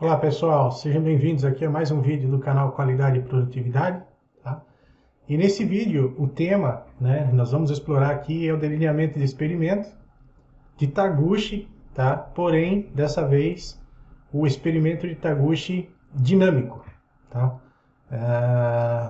Olá pessoal, sejam bem-vindos aqui a mais um vídeo do canal Qualidade e Produtividade, tá? E nesse vídeo o tema, nós vamos explorar aqui é o delineamento de experimento de Taguchi, tá? Porém, dessa vez, o experimento de Taguchi dinâmico, tá?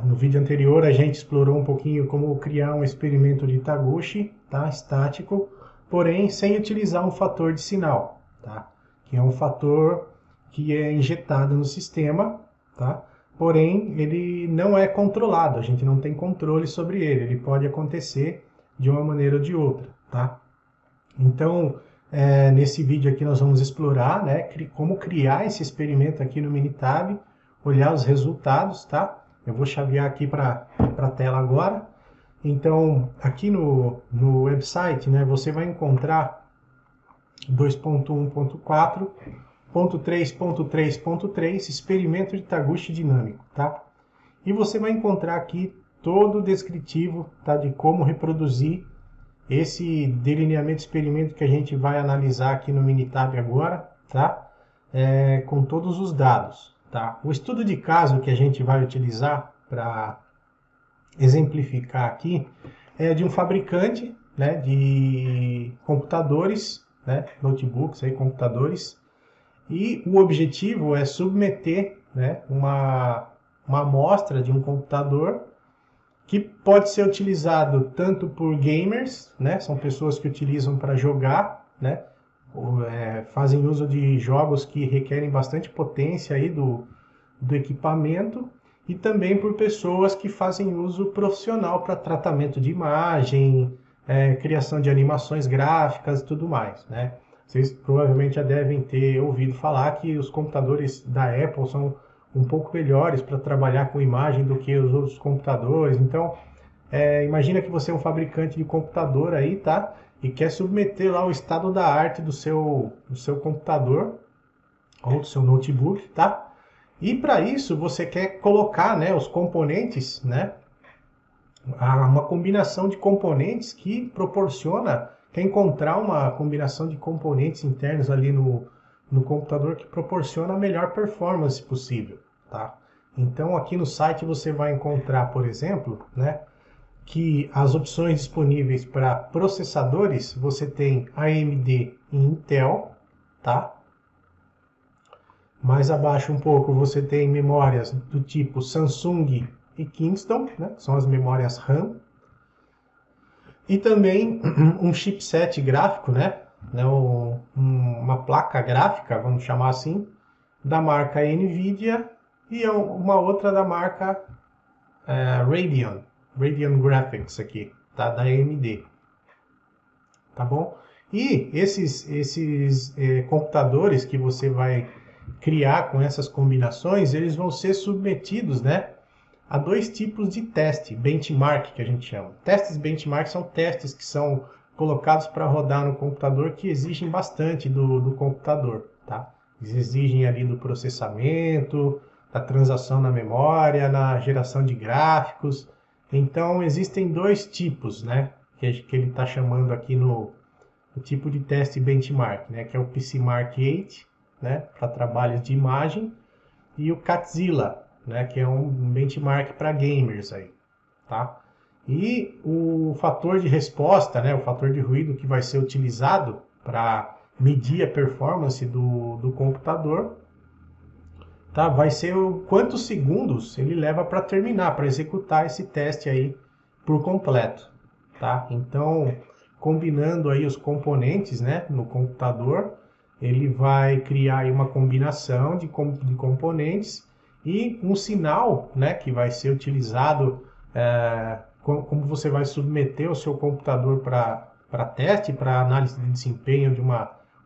No vídeo anterior a gente explorou um pouquinho como criar um experimento de Taguchi, tá? Estático, porém sem utilizar um fator de sinal, tá? Que é um fator que é injetado no sistema, tá? Porém, ele não é controlado, a gente não tem controle sobre ele, ele pode acontecer de uma maneira ou de outra, tá? Então, nesse vídeo aqui nós vamos explorar, como criar esse experimento aqui no Minitab, olhar os resultados, tá? Eu vou chavear aqui para a tela agora. Então, aqui no website, você vai encontrar 2.1.4.3.3.3 experimento de Taguchi dinâmico, tá? E você vai encontrar aqui todo o descritivo, tá, de como reproduzir esse delineamento de experimento que a gente vai analisar aqui no Minitab agora, tá? Com todos os dados, tá? O estudo de caso que a gente vai utilizar para exemplificar aqui é de um fabricante, de computadores, notebooks, computadores, e o objetivo é submeter, uma amostra de um computador que pode ser utilizado tanto por gamers, são pessoas que utilizam para jogar, fazem uso de jogos que requerem bastante potência aí do equipamento, e também por pessoas que fazem uso profissional para tratamento de imagem, criação de animações gráficas e tudo mais, Vocês provavelmente já devem ter ouvido falar que os computadores da Apple são um pouco melhores para trabalhar com imagem do que os outros computadores. Então, imagina que você é um fabricante de computador aí, tá? E quer submeter lá o estado da arte do seu computador ou do seu notebook, tá? E para isso você quer colocar, os componentes, uma combinação de componentes que proporciona, quer encontrar uma combinação de componentes internos ali no computador que proporciona a melhor performance possível, tá? Então aqui no site você vai encontrar, por exemplo, que as opções disponíveis para processadores, você tem AMD e Intel, tá? Mais abaixo um pouco você tem memórias do tipo Samsung e Kingston, são as memórias RAM. E também um chipset gráfico, uma placa gráfica, vamos chamar assim, da marca Nvidia, e uma outra da marca Radeon Graphics aqui, tá? Da AMD. Tá bom? E esses computadores que você vai criar com essas combinações, eles vão ser submetidos, a dois tipos de teste, benchmark que a gente chama. Testes benchmark são testes que são colocados para rodar no computador que exigem bastante do computador, tá? Eles exigem ali do processamento, da transação na memória, na geração de gráficos. Então existem dois tipos, que ele está chamando aqui no tipo de teste benchmark, que é o PCMark 8, para trabalhos de imagem, e o Catzilla, que é um benchmark para gamers aí, tá? E o fator de resposta, o fator de ruído que vai ser utilizado para medir a performance do computador, tá? Vai ser quantos segundos ele leva para terminar, para executar esse teste aí por completo, tá? Então, combinando aí os componentes, no computador, ele vai criar aí uma combinação de componentes e um sinal, que vai ser utilizado, como você vai submeter o seu computador para teste, para análise de desempenho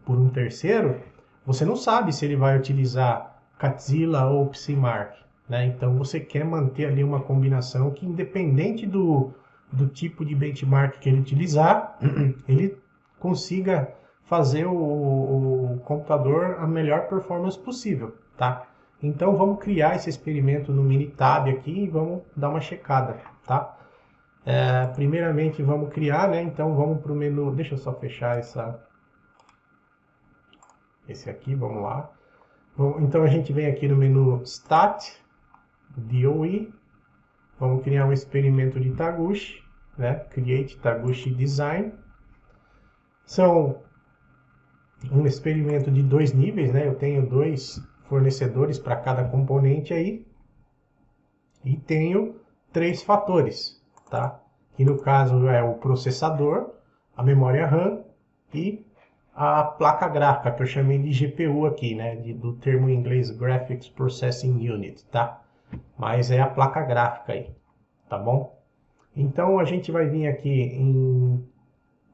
por um terceiro, você não sabe se ele vai utilizar Catzilla ou PCMark, Então você quer manter ali uma combinação que, independente do tipo de benchmark que ele utilizar, ele consiga fazer o computador a melhor performance possível, tá? Então vamos criar esse experimento no Minitab aqui e vamos dar uma checada, tá? Primeiramente vamos criar, Então vamos para o menu, deixa eu só fechar esse aqui, vamos lá. Bom, então a gente vem aqui no menu Stat, DOE, vamos criar um experimento de Taguchi, né? Create Taguchi Design. São um experimento de 2 níveis, né? Eu tenho 2 fornecedores para cada componente aí e tenho 3 fatores, tá? Que no caso é o processador, a memória RAM e a placa gráfica, que eu chamei de GPU aqui, né? Do termo em inglês Graphics Processing Unit, tá? Mas é a placa gráfica aí, tá bom? Então a gente vai vir aqui em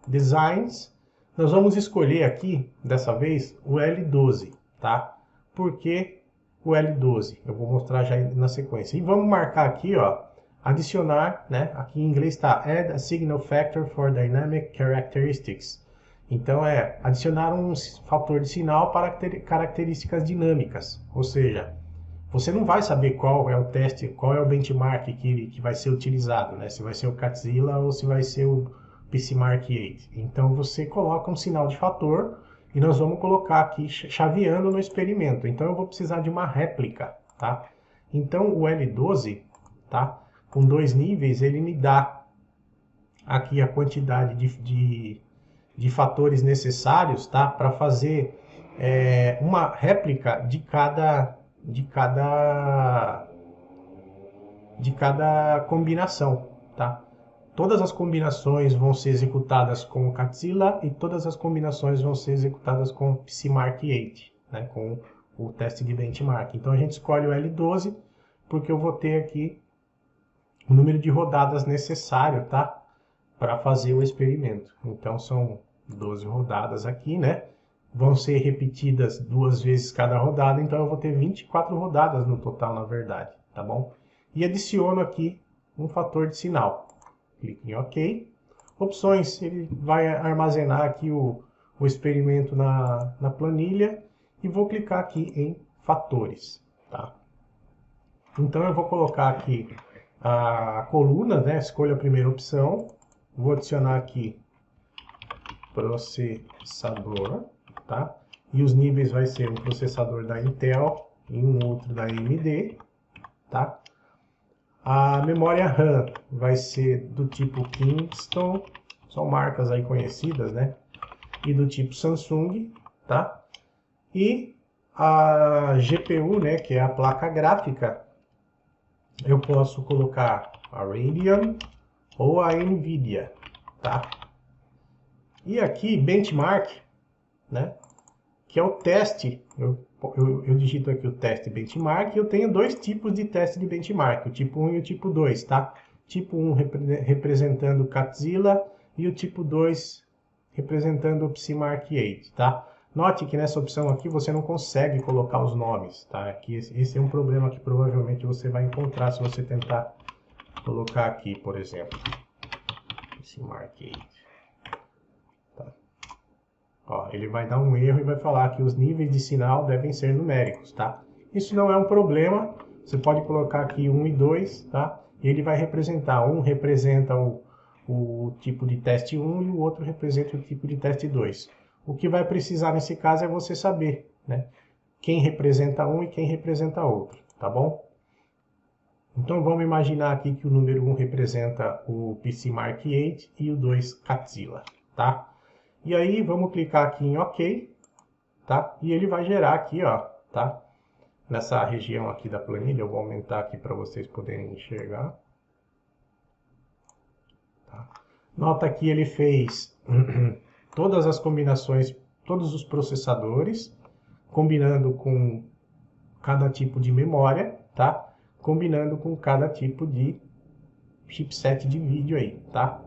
Designs. Nós vamos escolher aqui, dessa vez, o L12, tá? Por que o L12? Eu vou mostrar já na sequência. E vamos marcar aqui, ó, adicionar, né? Aqui em inglês está Add a Signal Factor for Dynamic Characteristics. Então é adicionar um fator de sinal para características dinâmicas. Ou seja, você não vai saber qual é o teste, qual é o benchmark que vai ser utilizado, né? Se vai ser o Catzilla ou se vai ser o PCMark 8. Então você coloca um sinal de fator e nós vamos colocar aqui chaveando no experimento. Então eu vou precisar de uma réplica, tá? Então o L12, tá? Com 2 níveis ele me dá aqui a quantidade de fatores necessários, tá? Para fazer uma réplica de cada combinação, tá? Todas as combinações vão ser executadas com o Catzilla e todas as combinações vão ser executadas com o PCMark 8, né? Com o teste de benchmark. Então a gente escolhe o L12 porque eu vou ter aqui o número de rodadas necessário, tá? Para fazer o experimento. Então são 12 rodadas aqui, né? Vão ser repetidas 2 vezes cada rodada, então eu vou ter 24 rodadas no total, na verdade, tá bom? E adiciono aqui um fator de sinal. Clique em OK. Opções, ele vai armazenar aqui o experimento na planilha e vou clicar aqui em fatores, tá? Então eu vou colocar aqui a coluna, né? Escolho a primeira opção, vou adicionar aqui processador, tá? E os níveis vai ser um processador da Intel e um outro da AMD, tá? A memória RAM vai ser do tipo Kingston, são marcas aí conhecidas, né? E do tipo Samsung, tá? E a GPU, né, que é a placa gráfica, eu posso colocar a Radeon ou a Nvidia, tá? E aqui, benchmark, né? Que é o teste. Eu digito aqui o teste benchmark e eu tenho 2 tipos de teste de benchmark, o tipo 1 e o tipo 2, tá? Tipo 1 representando o Catzilla e o tipo 2 representando o PCMark 8, tá? Note que nessa opção aqui você não consegue colocar os nomes, tá? Aqui, esse é um problema que provavelmente você vai encontrar se você tentar colocar aqui, por exemplo, PCMark 8. Ó, ele vai dar um erro e vai falar que os níveis de sinal devem ser numéricos, tá? Isso não é um problema, você pode colocar aqui 1 e 2, tá? E ele vai representar, um representa o tipo de teste 1 e o outro representa o tipo de teste 2. O que vai precisar nesse caso é você saber, né? Quem representa um e quem representa outro, tá bom? Então vamos imaginar aqui que o número 1 representa o PCMark 8 e o 2 Catzilla, tá? E aí vamos clicar aqui em OK, tá? E ele vai gerar aqui, ó, tá? Nessa região aqui da planilha, eu vou aumentar aqui para vocês poderem enxergar. Tá? Nota que ele fez todas as combinações, todos os processadores, combinando com cada tipo de memória, tá? Combinando com cada tipo de chipset de vídeo aí, tá?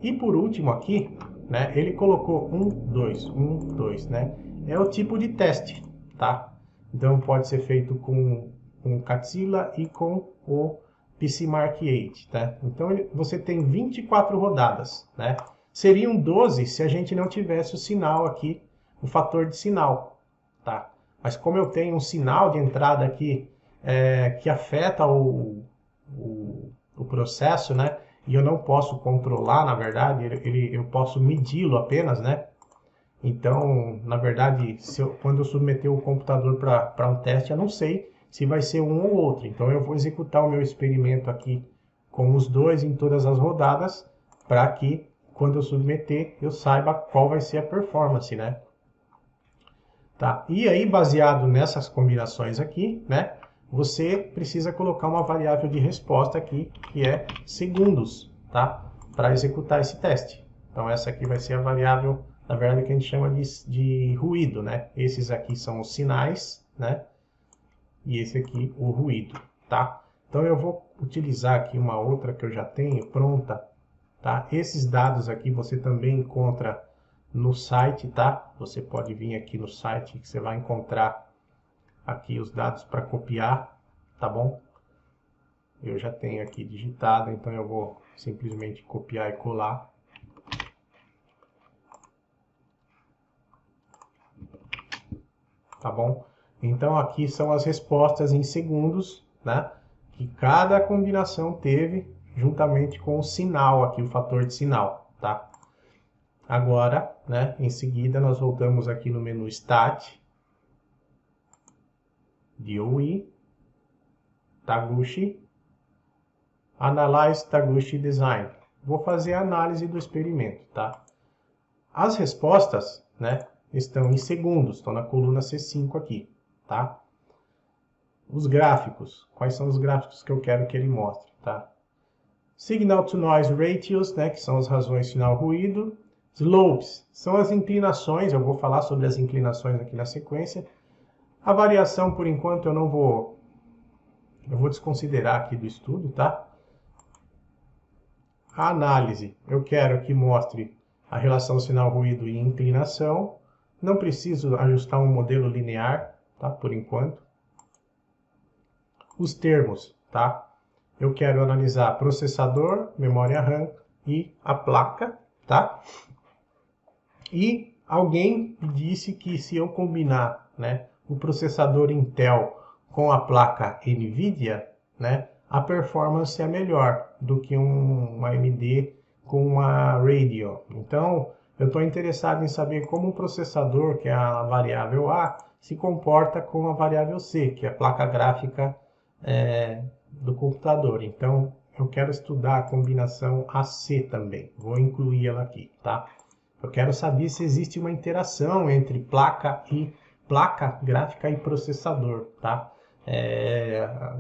E por último aqui, né, ele colocou 1, 2, né? É o tipo de teste, tá? Então pode ser feito com o Catzilla e com o PCMark 8, tá? Então você tem 24 rodadas, né? Seriam 12 se a gente não tivesse o sinal aqui, o fator de sinal, tá? Mas como eu tenho um sinal de entrada aqui que afeta o processo, né? E eu não posso controlar, na verdade, eu posso medi-lo apenas, né? Então, na verdade, quando eu submeter o computador para um teste, eu não sei se vai ser um ou outro. Então, eu vou executar o meu experimento aqui com os dois em todas as rodadas, para que quando eu submeter, eu saiba qual vai ser a performance, né? Tá? E aí, baseado nessas combinações aqui, né, você precisa colocar uma variável de resposta aqui, que é segundos, tá? Para executar esse teste. Então, essa aqui vai ser a variável, na verdade, que a gente chama de ruído, né? Esses aqui são os sinais, né? E esse aqui, o ruído, tá? Então, eu vou utilizar aqui uma outra que eu já tenho pronta, tá? Esses dados aqui você também encontra no site, tá? Você pode vir aqui no site que você vai encontrar aqui os dados para copiar, tá bom? Eu já tenho aqui digitado, então eu vou simplesmente copiar e colar. Tá bom? Então aqui são as respostas em segundos, né? Que cada combinação teve juntamente com o sinal aqui, o fator de sinal, tá? Agora, né, em seguida nós voltamos aqui no menu Stat, DOE, Taguchi, Analyze Taguchi Design. Vou fazer a análise do experimento, tá? As respostas, né, estão em segundos, estão na coluna C5 aqui, tá? Os gráficos, quais são os gráficos que eu quero que ele mostre, tá? Signal to Noise Ratios, né, que são as razões sinal-ruído. Slopes, são as inclinações, eu vou falar sobre as inclinações aqui na sequência. A variação, por enquanto, eu vou desconsiderar aqui do estudo, tá? A análise, eu quero que mostre a relação sinal-ruído e inclinação. Não preciso ajustar um modelo linear, tá? Por enquanto. Os termos, tá? Eu quero analisar processador, memória RAM e a placa, tá? E alguém disse que se eu combinar, né, o processador Intel com a placa NVIDIA, né, a performance é melhor do que uma AMD com uma Radeon. Então, eu estou interessado em saber como o processador, que é a variável A, se comporta com a variável C, que é a placa gráfica do computador. Então, eu quero estudar a combinação AC também. Vou incluir ela aqui, tá? Eu quero saber se existe uma interação entre placa gráfica e processador, tá?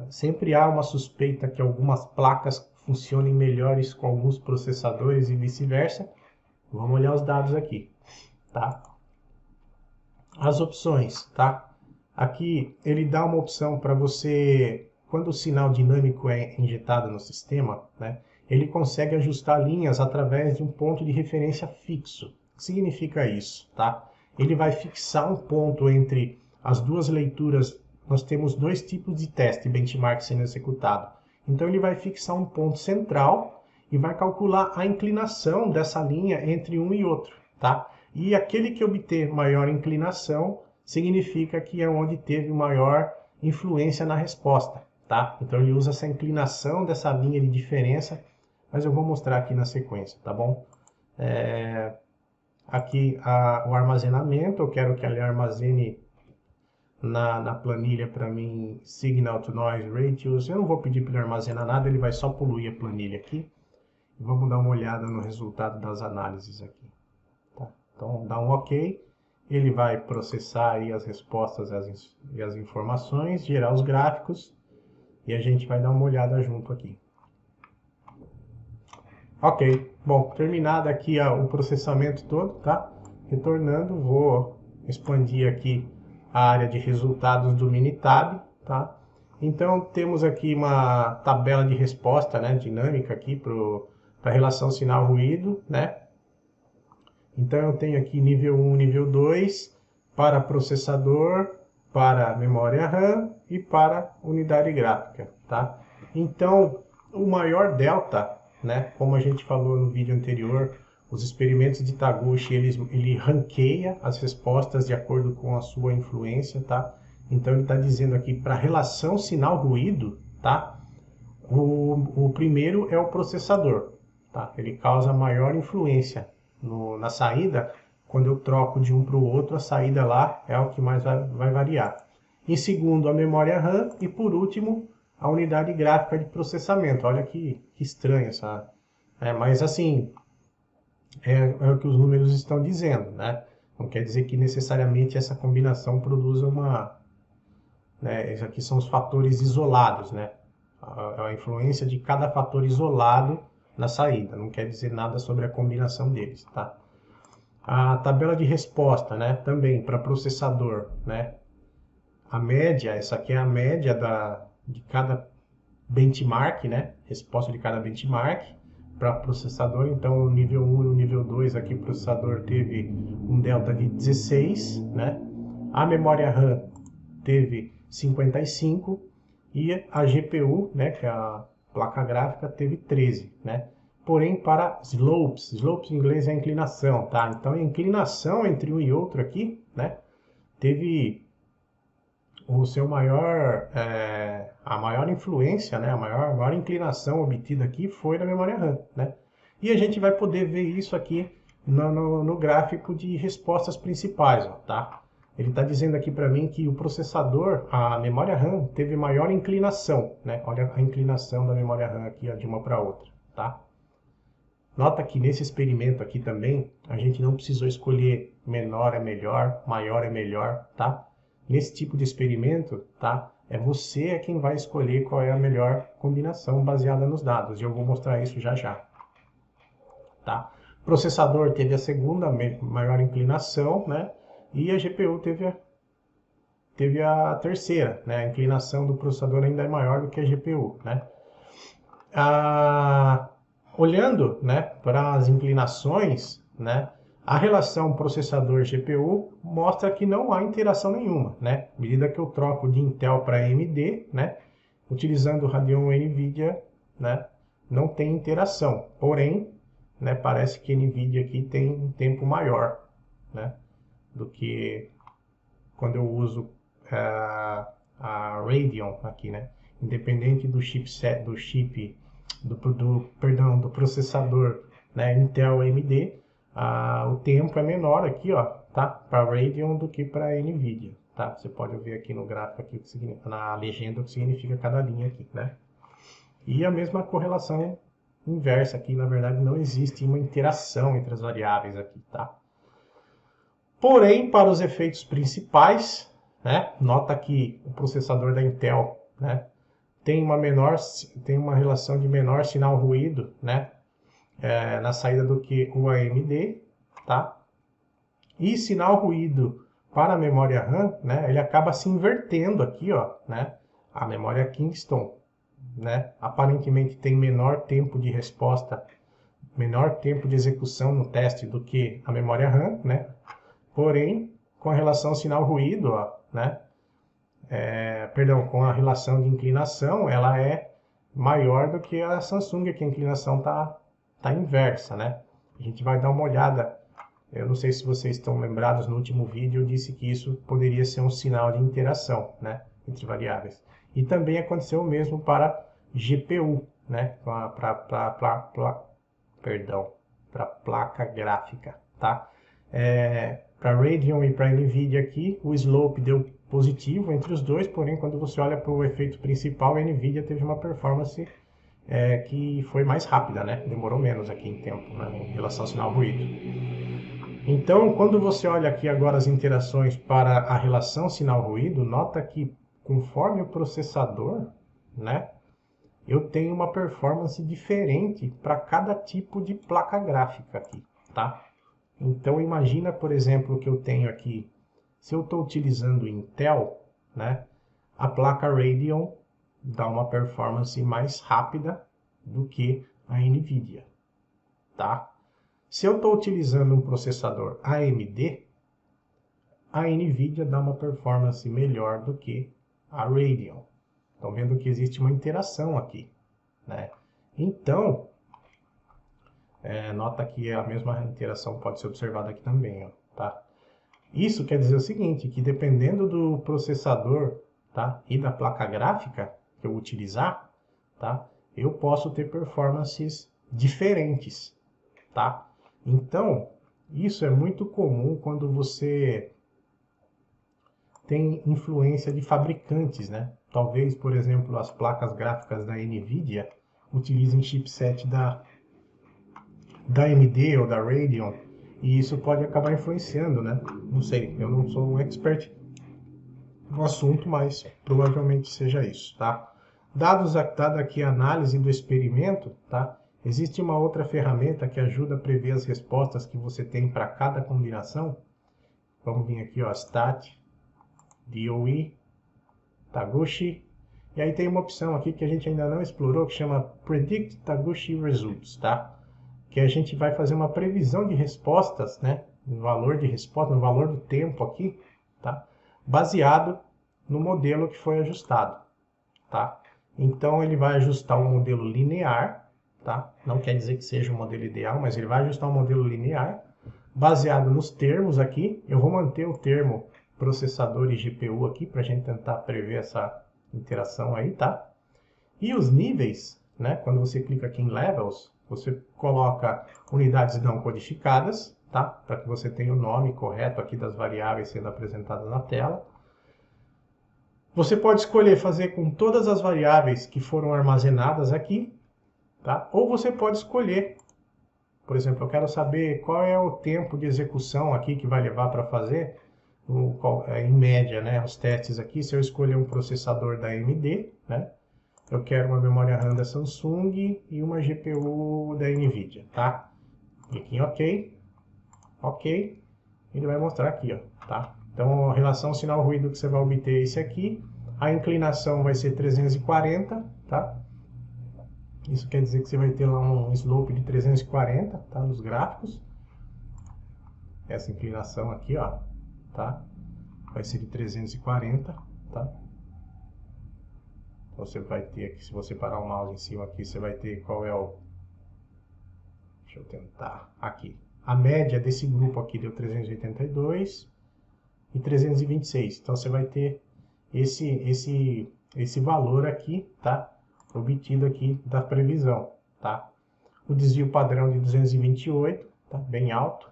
Sempre há uma suspeita que algumas placas funcionem melhores com alguns processadores e vice-versa. Vamos olhar os dados aqui, tá? As opções, tá? Aqui ele dá uma opção para você, quando o sinal dinâmico é injetado no sistema, né? Ele consegue ajustar linhas através de um ponto de referência fixo. O que significa isso, tá? Ele vai fixar um ponto entre as duas leituras. Nós temos dois tipos de teste benchmark sendo executado. Então ele vai fixar um ponto central e vai calcular a inclinação dessa linha entre um e outro, tá? E aquele que obter maior inclinação significa que é onde teve maior influência na resposta, tá? Então ele usa essa inclinação dessa linha de diferença, mas eu vou mostrar aqui na sequência, tá bom? Aqui o armazenamento, eu quero que ele armazene na planilha para mim Signal to Noise Ratios. Eu não vou pedir para ele armazenar nada, ele vai só poluir a planilha aqui. Vamos dar uma olhada no resultado das análises aqui. Tá? Então dá um OK, ele vai processar aí as respostas e as informações, gerar os gráficos e a gente vai dar uma olhada junto aqui. Ok, bom, terminado aqui o processamento todo, tá? Retornando, vou expandir aqui a área de resultados do Minitab, tá? Então, temos aqui uma tabela de resposta, né, dinâmica aqui para a relação sinal-ruído, né? Então, eu tenho aqui nível 1, nível 2, para processador, para memória RAM e para unidade gráfica, tá? Então, o maior delta, né, como a gente falou no vídeo anterior, os experimentos de Taguchi, ele ranqueia as respostas de acordo com a sua influência, tá? Então ele está dizendo aqui para a relação sinal-ruído, tá? O primeiro é o processador, tá? Ele causa maior influência na saída quando eu troco de um para o outro, a saída lá é o que mais vai variar. Em segundo, a memória RAM e por último, a unidade gráfica de processamento. Olha que estranho essa... mas assim, é o que os números estão dizendo, né? Não quer dizer que necessariamente essa combinação produza uma... né? Esses aqui são os fatores isolados, né? A influência de cada fator isolado na saída. Não quer dizer nada sobre a combinação deles, tá? A tabela de resposta, né? Também para processador, né? A média, essa aqui é a média de cada benchmark, né? Resposta de cada benchmark para processador. Então, o nível 1 e o nível 2 aqui, o processador teve um delta de 16, né? A memória RAM teve 55 e a GPU, né, que é a placa gráfica, teve 13, né? Porém, para slopes em inglês é inclinação, tá? Então, a inclinação entre um e outro aqui, né, teve o seu maior, a maior influência, né, a maior inclinação obtida aqui foi na memória RAM, né? E a gente vai poder ver isso aqui no gráfico de respostas principais, ó, tá? Ele está dizendo aqui para mim que o processador, a memória RAM, teve maior inclinação, né? Olha a inclinação da memória RAM aqui, ó, de uma para outra, tá? Nota que nesse experimento aqui também, a gente não precisou escolher menor é melhor, maior é melhor, tá? Nesse tipo de experimento, tá? Você quem vai escolher qual é a melhor combinação baseada nos dados. E eu vou mostrar isso já já, tá? O processador teve a segunda maior inclinação, né? E a GPU teve a terceira, né? A inclinação do processador ainda é maior do que a GPU, né? Olhando, né, para as inclinações, né, a relação processador-GPU mostra que não há interação nenhuma, né? À medida que eu troco de Intel para AMD, né, utilizando o Radeon NVIDIA, né, não tem interação. Porém, né, parece que a NVIDIA aqui tem um tempo maior, né, do que quando eu uso a Radeon aqui, né? Independente do chipset, do processador, né, Intel AMD, o tempo é menor aqui, ó, tá? Para Radeon do que para NVIDIA, tá? Você pode ver aqui no gráfico aqui na legenda o que significa cada linha aqui, né? E a mesma correlação inversa aqui, na verdade, não existe uma interação entre as variáveis aqui, tá? Porém, para os efeitos principais, né, nota que o processador da Intel, né, tem uma relação de menor sinal ruído, né, na saída do que o AMD, tá? E sinal ruído para a memória RAM, né, ele acaba se invertendo aqui, ó, né? A memória Kingston, né, aparentemente tem menor tempo de resposta, menor tempo de execução no teste do que a memória RAM, né? Porém, com a relação sinal-ruído, né? Com a relação de inclinação, ela é maior do que a Samsung, que a inclinação tá inversa, né? A gente vai dar uma olhada. Eu não sei se vocês estão lembrados, no último vídeo eu disse que isso poderia ser um sinal de interação, né, entre variáveis. E também aconteceu o mesmo para GPU, né, para placa gráfica, tá? Para Radeon e para NVIDIA aqui, o slope deu positivo entre os dois, porém, quando você olha para o efeito principal, a NVIDIA teve uma performance que foi mais rápida, né? Demorou menos aqui em tempo, né, em relação ao sinal ruído. Então, quando você olha aqui agora as interações para a relação sinal-ruído, nota que conforme o processador, né, eu tenho uma performance diferente para cada tipo de placa gráfica aqui, tá? Então, imagina, por exemplo, que eu tenho aqui, se eu estou utilizando Intel, né, a placa Radeon dá uma performance mais rápida do que a NVIDIA, tá? Se eu estou utilizando um processador AMD, a NVIDIA dá uma performance melhor do que a Radeon. Estão vendo que existe uma interação aqui, né? Então, nota que a mesma interação pode ser observada aqui também, ó, tá? Isso quer dizer o seguinte, que dependendo do processador, tá, e da placa gráfica que eu utilizar, tá, eu posso ter performances diferentes, tá? Então, Isso é muito comum quando você tem influência de fabricantes, né? Talvez, por exemplo, as placas gráficas da NVIDIA utilizem chipset da AMD ou da Radeon, e isso pode acabar influenciando, né? Não sei, eu não sou um expert no assunto, mas provavelmente seja isso, tá? Dada aqui a análise do experimento, tá? Existe uma outra ferramenta que ajuda a prever as respostas que você tem para cada combinação. Vamos vir aqui, ó, Stat, DOE, Taguchi. E aí tem uma opção aqui que a gente ainda não explorou, que chama Predict Taguchi Results, tá? Que a gente vai fazer uma previsão de respostas, né? No valor de resposta, no valor do tempo aqui, tá? Baseado no modelo que foi ajustado, tá? Então ele vai ajustar um modelo linear, tá? Não quer dizer que seja o modelo ideal, mas ele vai ajustar um modelo linear baseado nos termos aqui. Eu vou manter o termo processador e GPU aqui para a gente tentar prever essa interação aí, tá? E os níveis, né? Quando você clica aqui em Levels, você coloca unidades não codificadas, tá? Para que você tenha o nome correto aqui das variáveis sendo apresentadas na tela. Você pode escolher fazer com todas as variáveis que foram armazenadas aqui, tá? Ou você pode escolher, por exemplo, eu quero saber qual é o tempo de execução aqui que vai levar para fazer, em média, né, os testes aqui. Se eu escolher um processador da AMD, né? Eu quero uma memória RAM da Samsung e uma GPU da NVIDIA, tá? Clique em OK. OK. Ele vai mostrar aqui, ó, tá? Então, a relação sinal-ruído que você vai obter é esse aqui. A inclinação vai ser 340, tá? Isso quer dizer que você vai ter lá um slope de 340, tá? Nos gráficos. Essa inclinação aqui, ó, tá? Vai ser de 340, tá? Você vai ter aqui, se você parar o mouse em cima aqui, você vai ter qual é o... Deixa eu tentar. Aqui. A média desse grupo aqui deu 382 e 326. Então você vai ter esse valor aqui, tá? Obtido aqui da previsão, tá? O desvio padrão de 228, tá? Bem alto.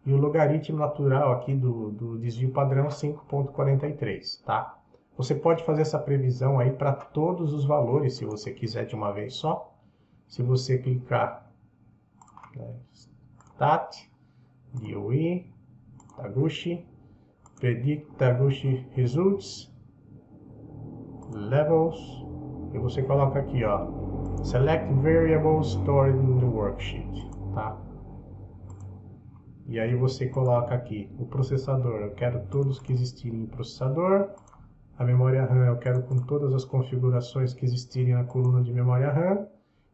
E o logaritmo natural aqui do desvio padrão 5,43, tá? Você pode fazer essa previsão aí para todos os valores, se você quiser de uma vez só. Se você clicar, né, Stat, DOE, Taguchi, Predict Taguchi Results, Levels, e você coloca aqui, ó, Select Variables Stored in the Worksheet, tá? E aí você coloca aqui o processador, eu quero todos que existirem em processador. A memória RAM eu quero com todas as configurações que existirem na coluna de memória RAM.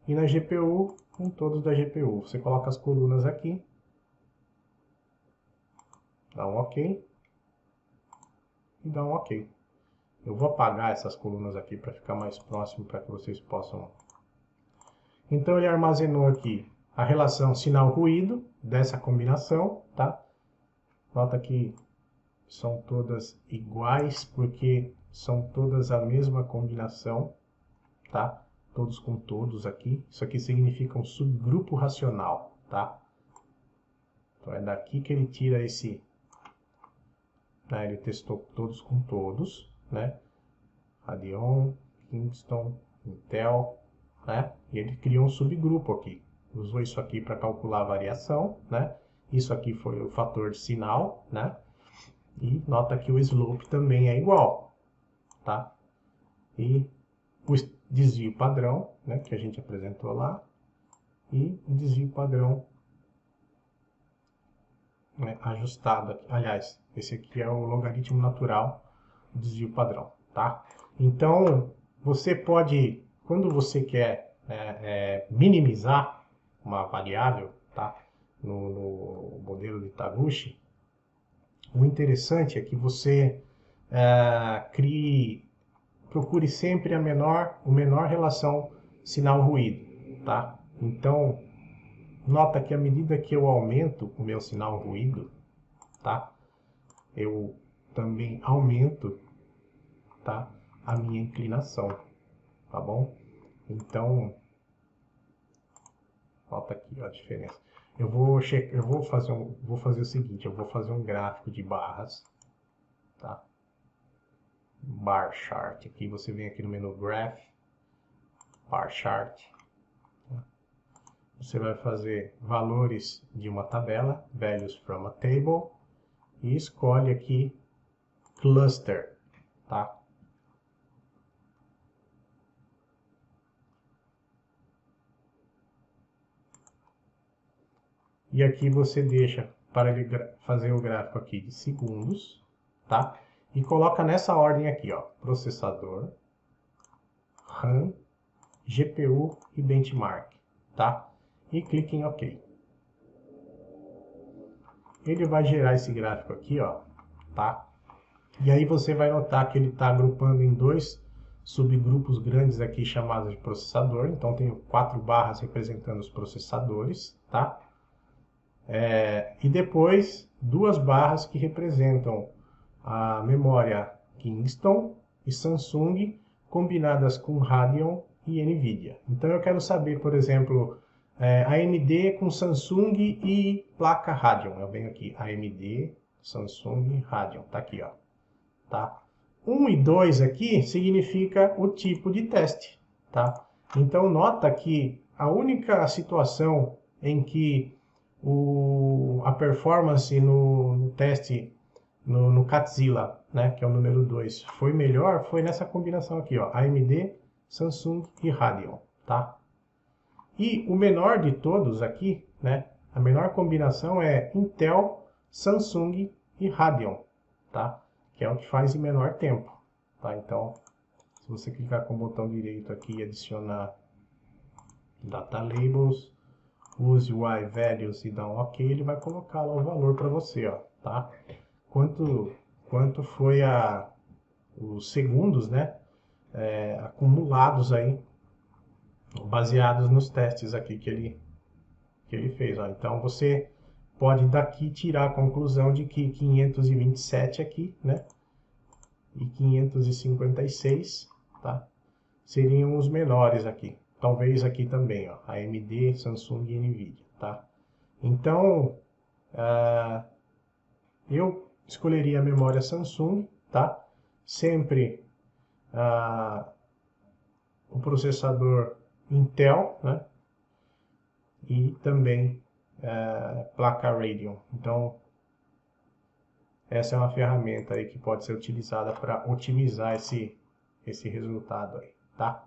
E na GPU, com todos da GPU. Você coloca as colunas aqui. Dá um OK. E dá um OK. Eu vou apagar essas colunas aqui para ficar mais próximo, para que vocês possam... Então ele armazenou aqui a relação sinal-ruído dessa combinação, tá? Nota que são todas iguais, porque são todas a mesma combinação, tá? Todos com todos aqui. Isso aqui significa um subgrupo racional, tá? Então é daqui que ele tira esse... Né? Ele testou todos com todos, né? Radeon, Kingston, Intel, né? E ele criou um subgrupo aqui. Usou isso aqui para calcular a variação, né? Isso aqui foi o fator de sinal, né? E nota que o slope também é igual, tá? E o desvio padrão, né, que a gente apresentou lá, e o desvio padrão, né, ajustado aqui. Aliás, esse aqui é o logaritmo natural do desvio padrão, tá? Então, você pode, quando você quer minimizar uma variável, tá, no modelo de Taguchi, o interessante é que você procure sempre a menor relação sinal-ruído, tá? Então, nota que à medida que eu aumento o meu sinal-ruído, tá? Eu também aumento, tá? A minha inclinação, tá bom? Então, nota aqui ó, a diferença. Eu vou fazer o seguinte, eu vou fazer um gráfico de barras, tá? Bar chart. Aqui você vem aqui no menu Graph, Bar chart. Você vai fazer valores de uma tabela, values from a table, e escolhe aqui cluster, tá? E aqui você deixa para ele fazer o gráfico aqui de segundos, tá? E coloca nessa ordem aqui, ó, processador, RAM, GPU e benchmark, tá? E clique em OK. Ele vai gerar esse gráfico aqui, ó, tá? E aí você vai notar que ele está agrupando em dois subgrupos grandes aqui chamados de processador. Então tem 4 barras representando os processadores, tá? E depois 2 barras que representam a memória Kingston e Samsung combinadas com Radeon e NVIDIA. Então eu quero saber, por exemplo, AMD com Samsung e placa Radeon. Eu venho aqui, AMD, Samsung, Radeon. Tá aqui, ó. Tá? 1 e 2 aqui significa o tipo de teste. Tá? Então nota que a única situação em que a performance no teste, no Catzilla, né, que é o número 2, foi melhor, foi nessa combinação aqui, ó, AMD, Samsung e Radeon, tá? E o menor de todos aqui, né, a menor combinação é Intel, Samsung e Radeon, tá? Que é o que faz em menor tempo, tá? Então, se você clicar com o botão direito aqui e adicionar Data Labels, use UI Values e dá um OK, ele vai colocar lá o valor para você, ó, tá? Quanto foi os segundos, né, acumulados aí, baseados nos testes aqui que ele fez, ó. Então você pode daqui tirar a conclusão de que 527 aqui, né, e 556, tá, seriam os menores aqui. Talvez aqui também, ó, AMD, Samsung e NVIDIA, tá? Então, eu escolheria a memória Samsung, tá? Sempre o processador Intel, né? E também placa Radeon. Então, essa é uma ferramenta aí que pode ser utilizada para otimizar esse resultado aí, tá?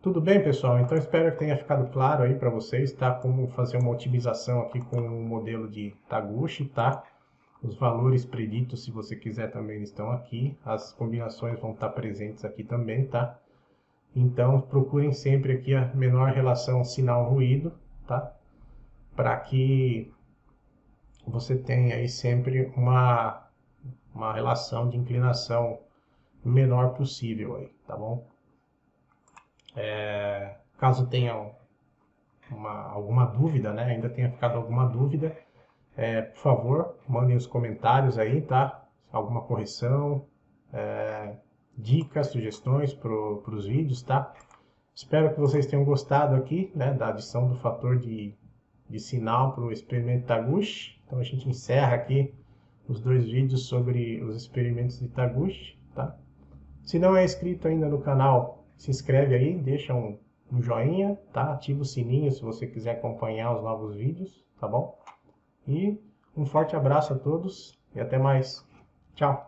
Tudo bem, pessoal? Então espero que tenha ficado claro aí para vocês, tá? Como fazer uma otimização aqui com o modelo de Taguchi, tá? Os valores preditos, se você quiser, também estão aqui. As combinações vão estar presentes aqui também, tá? Então procurem sempre aqui a menor relação sinal-ruído, tá? Para que você tenha aí sempre uma relação de inclinação menor possível aí, tá bom? Caso tenham alguma dúvida, né? Ainda tenha ficado alguma dúvida, por favor, mandem os comentários aí, tá? Alguma correção, dicas, sugestões para os vídeos, tá? Espero que vocês tenham gostado aqui, né, da adição do fator de sinal para o experimento Taguchi. Então a gente encerra aqui os 2 vídeos sobre os experimentos de Taguchi, tá? Se não é inscrito ainda no canal, se inscreve aí, deixa um joinha, tá? Ativa o sininho se você quiser acompanhar os novos vídeos, tá bom? E um forte abraço a todos e até mais. Tchau!